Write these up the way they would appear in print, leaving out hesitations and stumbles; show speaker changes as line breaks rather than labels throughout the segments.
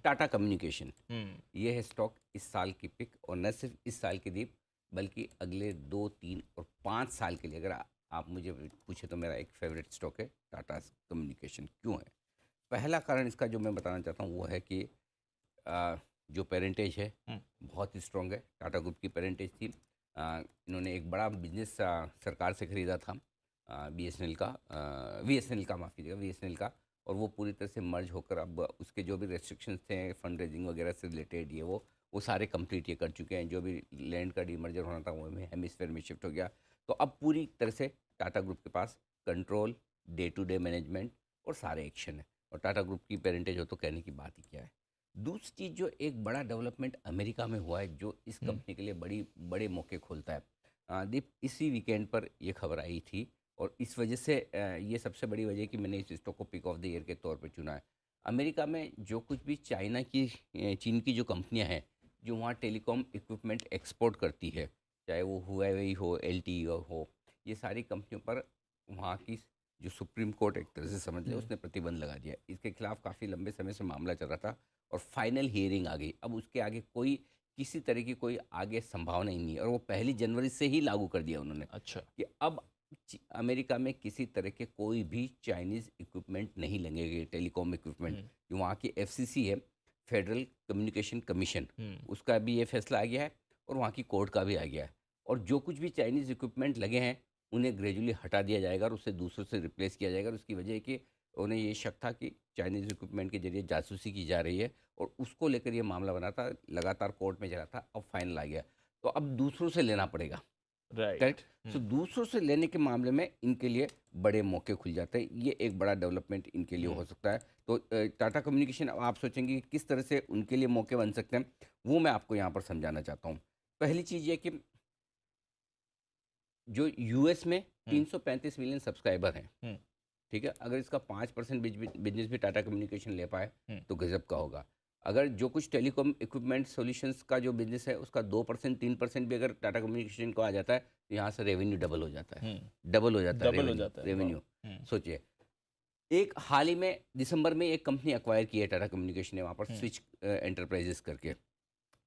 Tata communication, ये है stock इस साल की पिक, और न सिर्फ इस साल की दीप, बल्कि अगले 2, 3 और 5 साल के लिए अगर आप मुझे पूछे तो मेरा एक फेवरेट स्टॉक है टाटा कम्युनिकेशन। क्यों है? पहला कारण इसका जो मैं बताना चाहता हूँ वो है कि जो पेरेंटेज है बहुत ही स्ट्रॉन्ग है। टाटा ग्रुप की पेरेंटेज थी। इन्होंने एक बड़ा बिजनेस सरकार से खरीदा था, बीएसएनएल का, वीएसएनएल का, माफ़ कीजिएगा, वीएसएनएल का। और वो पूरी तरह से मर्ज होकर अब उसके जो भी रेस्ट्रिक्शंस थे फंड रेजिंग वगैरह से रिलेटेड, ये वो सारे कंप्लीट ये कर चुके हैं। जो भी लैंड का डीमर्जर होना था वो हेमिस्फेयर में शिफ्ट हो गया। तो अब पूरी तरह से टाटा ग्रुप के पास control, day to day management और सारे एक्शन है। और टाटा ग्रुप की पेरेंटेज हो तो कहने की बात ही क्या है। दूसरी चीज़, जो एक बड़ा डेवलपमेंट अमेरिका में हुआ है जो इस कंपनी के लिए बड़े मौके खोलता है। दीप, इसी वीकेंड पर ये खबर आई थी, और इस वजह से ये सबसे बड़ी वजह है कि मैंने इस स्टॉक को पिक ऑफ द ईयर के तौर पर चुना है। अमेरिका में जो कुछ भी चीन की जो कंपनियां हैं जो वहाँ टेलीकॉम इक्विपमेंट एक्सपोर्ट करती है, चाहे वो हुआवेई हो, एलटीई हो, ये सारी कंपनियों पर वहाँ की जो सुप्रीम कोर्ट एक तरह से समझ ले उसने प्रतिबंध लगा दिया। इसके खिलाफ काफ़ी लंबे समय से मामला चल रहा था और फाइनल हियरिंग आ गई। अब उसके आगे कोई किसी तरह की कोई आगे संभावना ही नहीं है, और वो 1 जनवरी से ही लागू कर दिया उन्होंने।
अच्छा।
कि अब अमेरिका में किसी तरह के कोई भी चाइनीज़ इक्विपमेंट नहीं लगेंगे, टेलीकॉम इक्विपमेंट। जो वहाँ की एफसीसी है, फेडरल कम्युनिकेशन कमीशन, उसका भी ये फैसला आ गया है, और वहाँ की कोर्ट का भी आ गया है। और जो कुछ भी चाइनीज़ इक्विपमेंट लगे हैं उन्हें ग्रेजुअली हटा दिया जाएगा और उससे दूसरों से रिप्लेस किया जाएगा। और उसकी वजह है कि उन्हें ये शक था कि चाइनीज़ इक्विपमेंट के जरिए जासूसी की जा रही है, और उसको लेकर ये मामला बना था, लगातार कोर्ट में चला था, अब फाइनल आ गया। तो अब दूसरों से लेना पड़ेगा।
राइट।
करेक्ट। सो दूसरों से लेने के मामले में इनके लिए बड़े मौके खुल जाते हैं। ये एक बड़ा डेवलपमेंट इनके लिए हो सकता है। तो टाटा कम्युनिकेशन, अब आप सोचेंगे कि किस तरह से उनके लिए मौके बन सकते हैं, वो मैं आपको यहाँ पर समझाना चाहता हूँ। पहली चीज़ ये कि जो यूएस में 335 मिलियन सब्सक्राइबर हैं, ठीक है, अगर इसका 5% बिजनेस भी टाटा कम्युनिकेशन ले पाए तो गजब का होगा। अगर जो कुछ टेलीकॉम इक्विपमेंट सॉल्यूशंस का जो बिजनेस है उसका 2%, 3% भी अगर टाटा कम्युनिकेशन को आ जाता है तो यहाँ से रेवेन्यू डबल हो जाता है। डबल हो जाता है
डबल हो
रेवेन्यू
जाता है।
रेवेन्यू
वाह।
सोचिए, एक हाल ही में दिसंबर में एक कंपनी एक्वायर की है टाटा कम्युनिकेशन ने, वहाँ पर स्विच एंटरप्राइजेस करके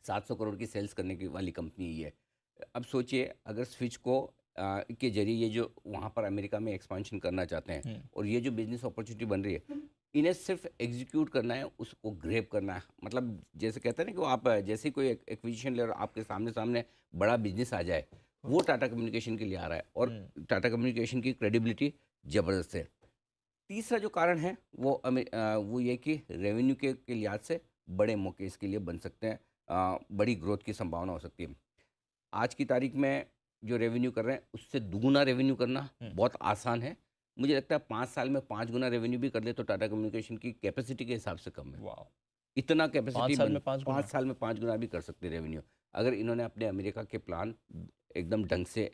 700 करोड़ की सेल्स करने की वाली कंपनी ही है। अब सोचिए, अगर स्विच को के जरिए ये जो वहाँ पर अमेरिका में एक्सपांशन करना चाहते हैं और ये जो बिजनेस अपॉर्चुनिटी बन रही है, इन्हें सिर्फ एग्जीक्यूट करना है, उसको ग्रेब करना है। मतलब जैसे कहते हैं ना कि वो आप जैसे ही कोई एक्विजिशन ले और आपके सामने सामने बड़ा बिजनेस आ जाए, वो टाटा कम्युनिकेशन के लिए आ रहा है, और टाटा कम्युनिकेशन की क्रेडिबिलिटी ज़बरदस्त है। तीसरा जो कारण है वो ये कि रेवेन्यू के लिहाज से बड़े मौके इसके लिए बन सकते हैं। बड़ी ग्रोथ की संभावना हो सकती है। आज की तारीख में जो रेवेन्यू कर रहे हैं उससे दुगुना रेवेन्यू करना बहुत आसान है। मुझे लगता है 5 साल में 5 गुना रेवेन्यू भी कर ले तो टाटा कम्युनिकेशन की कैपेसिटी के हिसाब से कम है।
वाह।
इतना
5
कैपेसिटी
साल
बन
में 5
पाँच
गुना।
साल में 5 गुना भी कर सकते रेवेन्यू, अगर इन्होंने अपने अमेरिका के प्लान एकदम ढंग से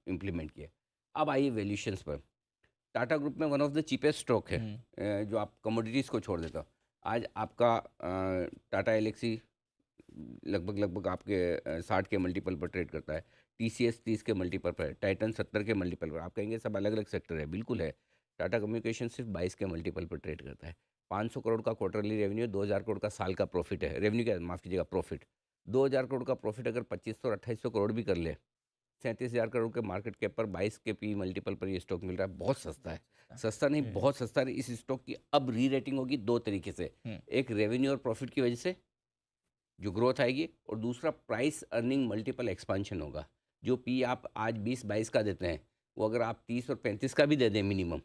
इम्प्लीमेंट किए। अब आइए वैल्यूशंस पर। टाटा ग्रुप में one of the cheapest stock है, जो आप कमोडिटीज़ को छोड़ देता। आज आपका टाटा एलेक्सी लगभग लगभग आपके 60 के मल्टीपल पर ट्रेड करता है। टीसीएस 30 के मल्टीपल पर है। टाइटन 70 के मल्टीपल पर। आप कहेंगे सब अलग अलग सेक्टर है, बिल्कुल है। टाटा कम्युनिकेशन सिर्फ 22 के मल्टीपल पर ट्रेड करता है। 500 करोड़ का क्वार्टरली रेवेन्यू, 2000 करोड़ का साल का प्रॉफिट है। रेवेन्यू क्या, माफ़ कीजिएगा, प्रॉफिट। 2000 करोड़ का प्रॉफिट अगर 2500 और 2800 करोड़ भी कर ले, 37,000 करोड़ के मार्केट कैप पर 22 के पी मल्टीपल पर ये स्टॉक मिल रहा है। बहुत सस्ता है। सस्ता नहीं, बहुत सस्ता है। इस स्टॉक की अब री रेटिंग होगी दो तरीके से। एक रेवेन्यू और प्रॉफिट की वजह से जो ग्रोथ आएगी, और दूसरा प्राइस अर्निंग मल्टीपल एक्सपांशन होगा। जो पी आप आज 20-22 का देते हैं, वो अगर आप 30 और 35 का भी दे दें मिनिमम,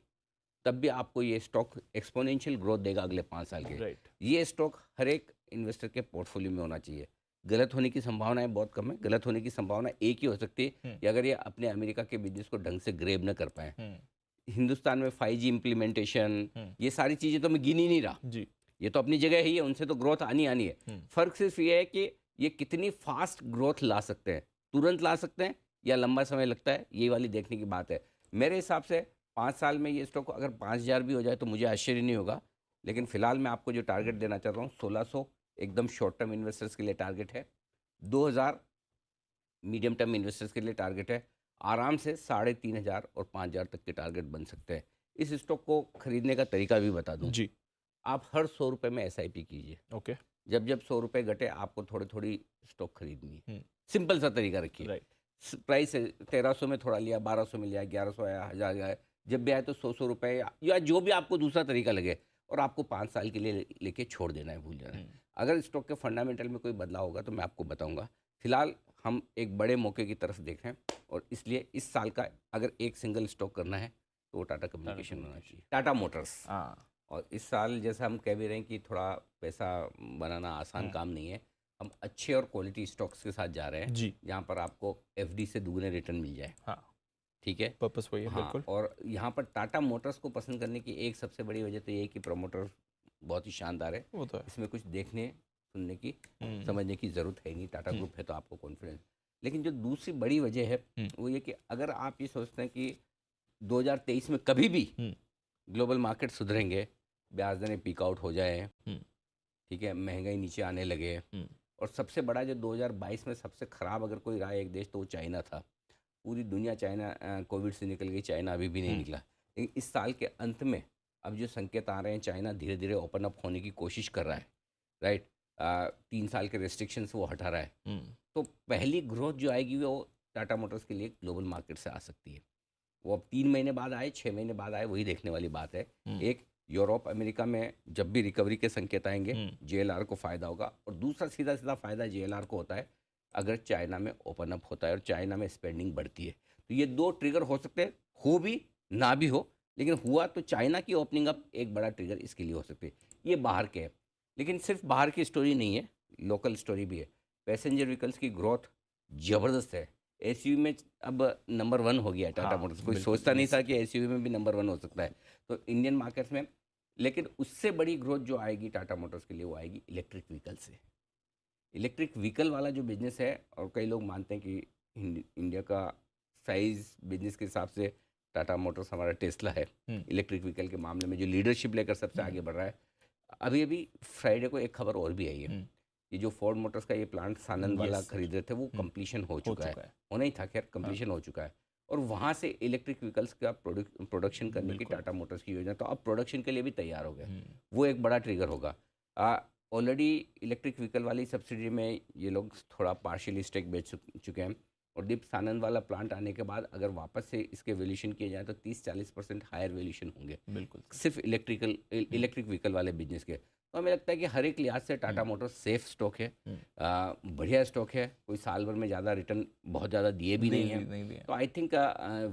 तब भी आपको ये स्टॉक एक्सपोनेंशियल ग्रोथ देगा अगले 5 साल के।
राइट।
ये स्टॉक हर एक इन्वेस्टर के पोर्टफोलियो में होना चाहिए। गलत होने की संभावनाएं बहुत कम है। गलत होने की संभावना एक ही हो सकती है कि अगर ये अपने अमेरिका के बिजनेस को ढंग से ग्रेब न कर पाए। हिंदुस्तान में 5G इम्प्लीमेंटेशन, ये सारी चीज़ें तो मैं गिन ही नहीं रहा,
जी।
ये तो अपनी जगह ही है, उनसे तो ग्रोथ आनी आनी है। फर्क सिर्फ ये है कि ये कितनी फास्ट ग्रोथ ला सकते हैं, तुरंत ला सकते हैं या लंबा समय लगता है, ये वाली देखने की बात है। मेरे हिसाब से 5 साल में ये स्टॉक अगर 5,000 भी हो जाए तो मुझे आश्चर्य नहीं होगा। लेकिन फिलहाल मैं आपको जो टारगेट देना चाह रहा हूँ 1600 एकदम शॉर्ट टर्म इन्वेस्टर्स के लिए टारगेट है, 2000 मीडियम टर्म इन्वेस्टर्स के लिए टारगेट है। आराम से 3,500 और 5,000 तक के टारगेट बन सकते हैं। इस स्टॉक को खरीदने का तरीका भी बता दूं।
जी।
आप हर 100 रुपये में SIP कीजिए।
ओके।
जब जब 100 रुपये घटे आपको थोड़ी थोड़ी स्टॉक खरीदनी है। सिंपल सा तरीका रखिए।
राइट।
प्राइस 1300 में थोड़ा लिया, 1200 में लिया, 1100 आया, 1000 आया, जब भी आए तो 100 रुपये या जो भी आपको दूसरा तरीका लगे, और आपको 5 साल के लिए लेके छोड़ देना है, भूल जाना है। अगर स्टॉक के फंडामेंटल में कोई बदलाव होगा तो मैं आपको बताऊंगा। फिलहाल हम एक बड़े मौके की तरफ देख रहे हैं, और इसलिए इस साल का अगर एक सिंगल स्टॉक करना है तो वो टाटा कम्युनिकेशन होना चाहिए, टाटा मोटर्स। और इस साल जैसा हम कह भी रहे हैं कि थोड़ा पैसा बनाना आसान काम नहीं है, हम अच्छे और क्वालिटी स्टॉक्स के साथ जा रहे हैं
जी,
जहाँ पर आपको FD से दुगने रिटर्न मिल जाए।
हाँ,
ठीक है,
पर्पस वही है।
हाँ,
बिल्कुल।
और यहाँ पर टाटा मोटर्स को पसंद करने की एक सबसे बड़ी वजह तो ये है कि प्रमोटर बहुत ही शानदार है।
वो तो है।
इसमें कुछ देखने सुनने की समझने की ज़रूरत है नहीं, टाटा ग्रुप है तो आपको कॉन्फिडेंस। लेकिन जो दूसरी बड़ी वजह है वो ये कि अगर आप ये सोचते हैं कि 2023 में कभी भी ग्लोबल मार्केट सुधरेंगे, ब्याज दरें पीक आउट हो जाए, ठीक है, महंगाई नीचे आने लगे, और सबसे बड़ा जो 2022 में सबसे ख़राब अगर कोई रहा एक देश तो वो चाइना था। पूरी दुनिया चाइना कोविड से निकल गई, चाइना अभी भी नहीं निकला। लेकिन इस साल के अंत में अब जो संकेत आ रहे हैं, चाइना धीरे धीरे ओपन अप होने की कोशिश कर रहा है, राइट। 3 साल के रेस्ट्रिक्शंस वो हटा रहा है, तो पहली ग्रोथ जो आएगी वो टाटा मोटर्स के लिए ग्लोबल मार्केट से आ सकती है। वो अब 3 महीने बाद आए, 6 महीने बाद आए, वही देखने वाली बात है। एक, यूरोप अमेरिका में जब भी रिकवरी के संकेत आएंगे JLR को फ़ायदा होगा, और दूसरा सीधा सीधा फ़ायदा JLR को होता है अगर चाइना में ओपन अप होता है और चाइना में स्पेंडिंग बढ़ती है। तो ये 2 ट्रिगर हो सकते हैं, हो भी ना भी हो, लेकिन हुआ तो चाइना की ओपनिंग अप एक बड़ा ट्रिगर इसके लिए हो सकती है। ये बाहर के है, लेकिन सिर्फ बाहर की स्टोरी नहीं है, लोकल स्टोरी भी है। पैसेंजर व्हीकल्स की ग्रोथ ज़बरदस्त है। SUV में अब नंबर 1 हो गया है टाटा मोटर्स। कोई सोचता नहीं था कि SUV में भी नंबर 1 हो सकता है, तो इंडियन मार्केट्स में। लेकिन उससे बड़ी ग्रोथ जो आएगी टाटा मोटर्स के लिए वो आएगी इलेक्ट्रिक व्हीकल से। इलेक्ट्रिक व्हीकल वाला जो बिज़नेस है, और कई लोग मानते हैं कि इंडिया का साइज़ बिजनेस के हिसाब से टाटा मोटर्स हमारा टेस्ला है इलेक्ट्रिक व्हीकल के मामले में, जो लीडरशिप लेकर सबसे आगे बढ़ रहा है। अभी अभी फ्राइडे को एक खबर और भी आई है कि जो फोर्ड मोटर्स का ये प्लांट सानंद वाला खरीद रहे थे वो कंप्लीशन हो चुका है। होना ही था, खैर कंप्लीशन हो चुका है, और वहाँ से इलेक्ट्रिक व्हीकल्स का प्रोडक्शन करने की टाटा मोटर्स की योजना, तो अब प्रोडक्शन के लिए भी तैयार हो गए। वो एक बड़ा ट्रिगर होगा। ऑलरेडी इलेक्ट्रिक व्हीकल वाली सब्सिडी में ये लोग थोड़ा पार्शियली स्टेक बेच चुके हैं, और दीप सानंद वाला प्लांट आने के बाद अगर वापस से इसके वैल्यूएशन किए जाए तो 30-40% हायर वैल्यूएशन होंगे, बिल्कुल, सिर्फ इलेक्ट्रिक व्हीकल वाले बिजनेस के। तो हमें लगता है कि हर एक लिहाज से टाटा मोटर्स सेफ स्टॉक है, बढ़िया स्टॉक है, कोई साल भर में ज़्यादा रिटर्न बहुत ज़्यादा दिए भी नहीं है, तो आई थिंक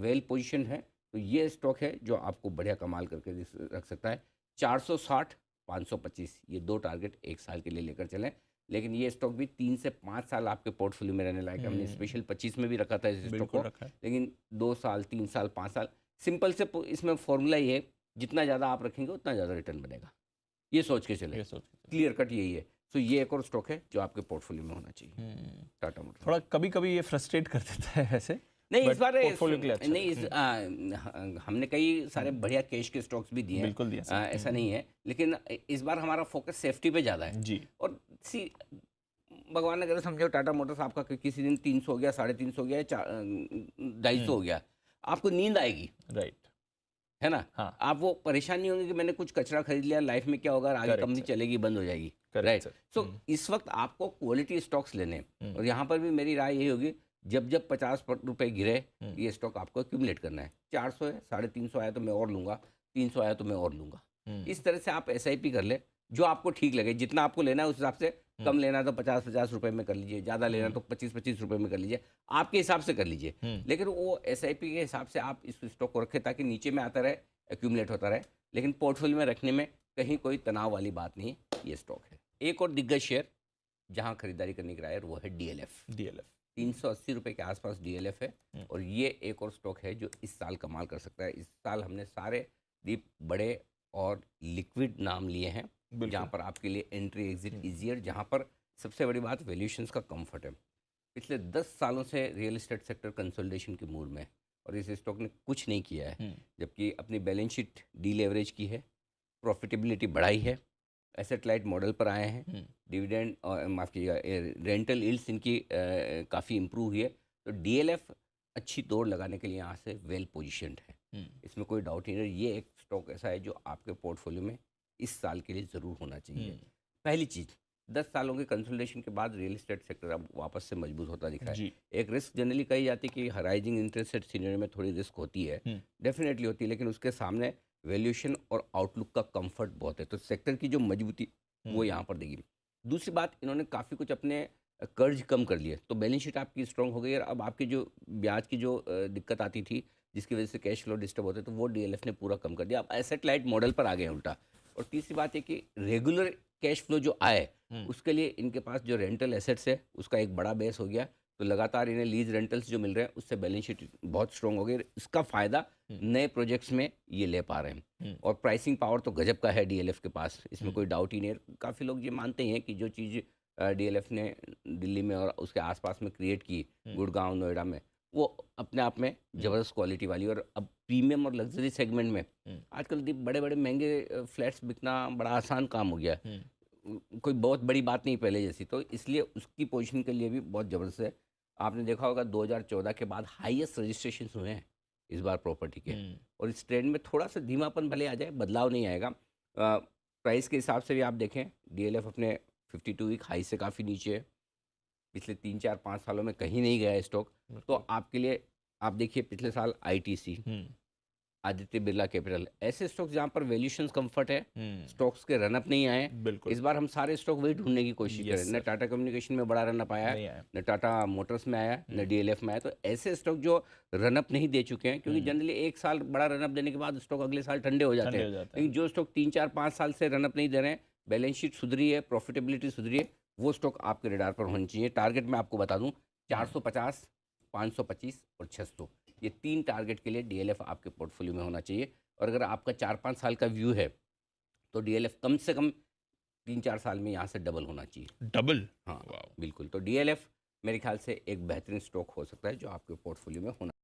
वेल पोजिशन है। तो ये स्टॉक है जो आपको बढ़िया कमाल करके रख सकता है। 460, 525 ये 2 टारगेट एक साल के लिए लेकर चलें, लेकिन ये स्टॉक भी 3 से 5 साल आपके पोर्टफोलियो में रहने लायक है। हमने स्पेशल 25 में भी रखा था इस स्टॉक को, लेकिन 2 साल, 3 साल, 5 साल, सिंपल से इसमें फॉर्मूला ये है, जितना ज़्यादा आप रखेंगे उतना ज़्यादा रिटर्न बनेगा, ये सोच के चले, क्लियर कट यही है। तो ये एक और स्टॉक है जो आपके पोर्टफोलियो में होना चाहिए, टाटा मोटर्स।
थोड़ा कभी कभी ये फ्रस्ट्रेट कर देता है वैसे,
नहीं इस बार
पोर्टफोलियो के लिए अच्छा
नहीं, हमने कई सारे बढ़िया कैश के स्टॉक्स भी दिए हैं,
बिल्कुल दिया,
ऐसा नहीं है, लेकिन इस बार हमारा फोकस सेफ्टी पे ज़्यादा है
जी।
और भगवान ने अगर समझो टाटा मोटर्स आपका किसी दिन 300 हो गया, 350 हो गया, 250 हो गया, आपको नींद आएगी,
राइट,
है ना। हाँ। आप वो परेशान नहीं होंगे कि मैंने कुछ कचरा खरीद लिया, लाइफ में क्या होगा, आगे कंपनी चलेगी बंद हो जाएगी, राइट। सो इस वक्त आपको क्वालिटी स्टॉक्स लेने, और यहाँ पर भी मेरी राय यही होगी, जब जब 50 रुपए गिरे ये स्टॉक आपको एक्यूमुलेट करना है। 400 है, 350 आया तो मैं और लूँगा, 300 आया तो मैं और लूँगा। इस तरह से आप SIP कर ले, जो आपको ठीक लगे, जितना आपको लेना है उस हिसाब से। कम लेना तो 50-50 रुपए में कर लीजिए, ज़्यादा लेना तो 25-25 रुपए में कर लीजिए, आपके हिसाब से कर लीजिए। लेकिन वो SIP के हिसाब से आप इस स्टॉक को रखें ताकि नीचे में आता रहे, एक्यूमुलेट होता रहे, लेकिन पोर्टफोलियो में रखने में कहीं कोई तनाव वाली बात नहीं है। ये स्टॉक है। एक और दिग्गज शेयर जहाँ खरीदारी करने की राय है वो है DLF। 380 रुपये के आसपास DLF है, और ये एक और स्टॉक है जो इस साल कमाल कर सकता है। इस साल हमने सारे दीप बड़े और लिक्विड नाम लिए हैं, जहाँ पर आपके लिए एंट्री एग्जिट ईजियर, जहाँ पर सबसे बड़ी बात वैल्यूएशंस का कंफर्ट है। पिछले 10 सालों से रियल एस्टेट सेक्टर कंसोलिडेशन के मूड में है, और इस स्टॉक ने कुछ नहीं किया है, जबकि अपनी बैलेंस शीट डीलेवरेज की है, प्रॉफिटेबिलिटी बढ़ाई है, एसेट लाइट मॉडल पर आए हैं, डिविडेंड और माफ़ कीजिएगा रेंटल यील्ड्स इनकी काफ़ी इम्प्रूव हुई है। तो DLF अच्छी दौड़ लगाने के लिए यहाँ से वेल पोजिशन्ड है, इसमें कोई डाउट नहीं है। ये एक स्टॉक ऐसा है जो आपके पोर्टफोलियो में इस साल के लिए ज़रूर होना चाहिए। पहली चीज़, 10 सालों के कंसोलिडेशन के बाद रियल एस्टेट सेक्टर अब वापस से मजबूत होता दिखा है।
जी।
एक रिस्क जनरली कही जाती है कि राइजिंग इंटरेस्ट रेट सिनेरियो में थोड़ी रिस्क होती है, डेफिनेटली होती है, लेकिन उसके सामने वैल्यूएशन और आउटलुक का कंफर्ट बहुत है, तो सेक्टर की जो मजबूती वो यहाँ पर देगी। दूसरी बात, इन्होंने काफ़ी कुछ अपने कर्ज कम कर लिए, तो बैलेंस शीट आपकी स्ट्रांग हो गई और अब आपकी जो ब्याज की जो दिक्कत आती थी, जिसकी वजह से कैश फ्लो डिस्टर्ब होते, तो वो डीएलएफ ने पूरा कम कर दिया। अब एसेट लाइट मॉडल पर आ गए हैं उल्टा। और तीसरी बात है कि रेगुलर कैश फ्लो जो आए, उसके लिए इनके पास जो रेंटल एसेट्स है उसका एक बड़ा बेस हो गया, तो लगातार इन्हें लीज रेंटल्स जो मिल रहे हैं उससे बैलेंस शीट बहुत स्ट्रांग हो गई। इसका फ़ायदा नए प्रोजेक्ट्स में ये ले पा रहे हैं। और प्राइसिंग पावर तो गजब का है डीएलएफ के पास, इसमें कोई डाउट ही नहीं है। काफ़ी लोग ये मानते हैं कि जो चीज़ डीएलएफ ने दिल्ली में और उसके आसपास में क्रिएट की, गुड़गांव, नोएडा में, वो अपने आप में ज़बरदस्त क्वालिटी वाली। और अब प्रीमियम और लग्जरी सेगमेंट में आजकल बड़े बड़े महंगे फ्लैट्स बिकना बड़ा आसान काम हो गया, कोई बहुत बड़ी बात नहीं पहले जैसी, तो इसलिए उसकी पोजीशन के लिए भी बहुत ज़बरदस्त है। आपने देखा होगा 2014 के बाद हाईएस्ट रजिस्ट्रेशन हुए हैं इस बार प्रॉपर्टी के, और इस ट्रेंड में थोड़ा सा धीमापन भले आ जाए, बदलाव नहीं आएगा। प्राइस के हिसाब से भी आप देखें, डीएलएफ अपने 52 वीक हाई से काफ़ी नीचे है, पिछले 3-4-5 सालों में कहीं नहीं गया है स्टॉक। तो आपके लिए आप देखिए, पिछले साल आईटीसी, आदित्य बिरला कैपिटल, ऐसे स्टॉक्स जहाँ पर वैल्यूएशंस कंफर्ट है, स्टॉक्स के रनअप नहीं आए।
बिल्कुल।
इस बार हम सारे स्टॉक वही ढूंढने की कोशिश करें, न टाटा कम्युनिकेशन में बड़ा रनअप आया
नहीं
है,
आया।
न टाटा मोटर्स में आया, न डीएलएफ में आया। तो ऐसे स्टॉक जो रनअप नहीं दे चुके हैं, क्योंकि जनरली एक साल बड़ा रनअप देने के बाद स्टॉक अगले साल ठंडे हो जाते हैं, लेकिन जो स्टॉक 3-4-5 साल से रनअप नहीं दे रहे हैं, बैलेंस शीट सुधरी है, प्रॉफिटेबिलिटी सुधरी है, वो स्टॉक आपके रेडार पर होनी चाहिए। टारगेट मैं आपको बता दूं, 450, 525 और 600, ये 3 टारगेट के लिए डीएलएफ आपके पोर्टफोलियो में होना चाहिए। और अगर आपका 4-5 साल का व्यू है, तो डीएलएफ कम से कम 3-4 साल में यहाँ से डबल होना चाहिए।
डबल?
हाँ, बिल्कुल। तो डीएलएफ मेरे ख्याल से एक बेहतरीन स्टॉक हो सकता है जो आपके पोर्टफोलियो में होना